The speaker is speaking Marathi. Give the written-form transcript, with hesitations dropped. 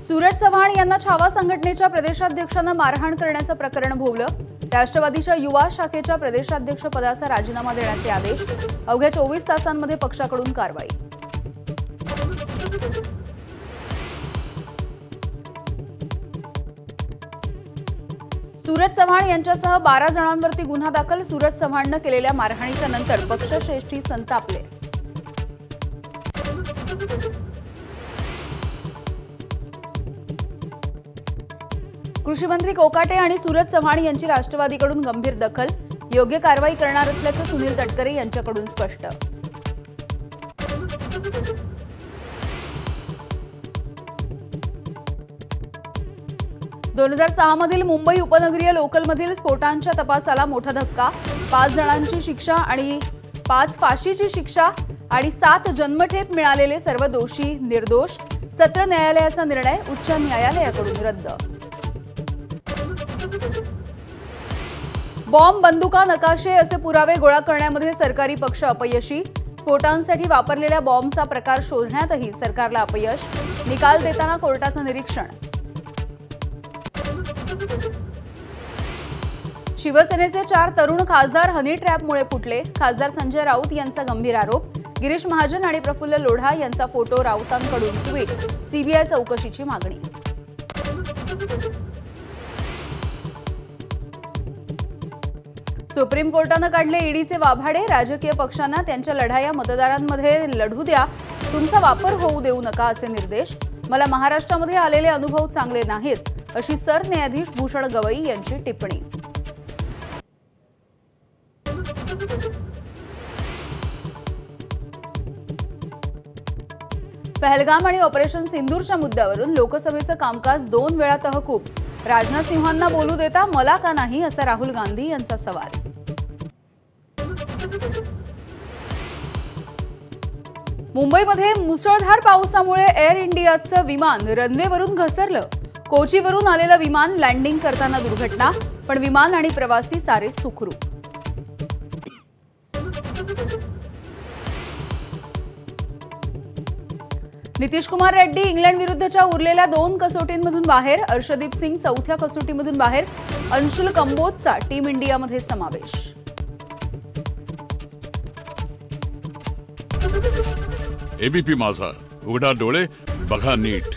सूरज चव्हाण यांना छावा संघटनेच्या प्रदेशाध्यक्षांना मारहाण करण्याचं प्रकरण भोवलं। राष्ट्रवादीच्या युवा शाखेच्या प्रदेशाध्यक्ष पदाचा राजीनामा देण्याचे आदेश। अवघ्या 24 तासांमध्ये पक्षाकडून कारवाई। सूरज चव्हाण यांच्यासह 12 जणांवरती गुन्हा दाखल। सूरज चव्हाणने केलेल्या मारहाणीच्या नंतर पक्षश्रेष्ठी संतापले। कृषी मंत्री कोकाटे आणि सूरज चव्हाण यांची राष्ट्रवादीकडून गंभीर दखल। योग्य कारवाई करणार असल्याचं सुनील तटकरे यांच्याकडून स्पष्ट। दोन 2006 मधील मुंबई उपनगरीय लोकलमधील स्फोटांच्या तपासाला मोठा धक्का। 5 जणांची शिक्षा आणि 5 फाशीची शिक्षा आणि 7 जन्मठेप मिळालेले सर्व दोषी निर्दोष। सत्र न्यायालयाचा निर्णय उच्च न्यायालयाकडून रद्द। बॉम्ब बंदुका नकाशे असे पुरावे गोळा करण्यामध्ये सरकारी पक्ष अपयशी। स्फोटांसाठी वापरलेल्या बॉम्बचा प्रकार शोधण्यातही सरकारला अपयश। निकाल देताना कोर्टाचं निरीक्षण। शिवसेनेचे 4 तरुण खासदार हनी ट्रॅपमुळे फुटले। खासदार संजय राऊत यांचा गंभीर आरोप। गिरीश महाजन आणि प्रफुल्ल लोढा यांचा फोटो राऊतांकडून ट्विट। सीबीआय चौकशीची मागणी। सुप्रीम कोर्टाने काढले ईडीचे वाभाडे। राजकीय पक्षांना त्यांच्या लढाया मतदारांमध्ये लढू द्या, तुमचा वापर होऊ देऊ नका असे निर्देश। मला महाराष्ट्रामध्ये आलेले अनुभव चांगले नाहीत अशी सरन्यायाधीश भूषण गवई यांची टिप्पणी। पहलगाम आणि ऑपरेशन सिंदूरच्या मुद्द्यावरून लोकसभेचं कामकाज 2 वेळा तहकूब। राजनाथ सिंहांना बोलू देता मला का नाही असा राहुल गांधी यांचा सवाल। मुंबईमध्ये मुसळधार पावसामुळे एअर इंडियाचं विमान रनवेवरून घसरलं। कोचीवरून आलेलं विमान लँडिंग करताना दुर्घटना, पण विमान आणि प्रवासी सारे सुखरूप। नितीश कुमार रेड्डी इंग्लंड विरुद्धच्या उरलेल्या 2 कसोटींमधून बाहेर। अर्शदीप सिंग 4थ्या कसोटीमधून बाहेर। अंशुल कंबोजचा टीम इंडियामध्ये समावेश। एबीपी माझा, उघडा डोळे बघा नीट।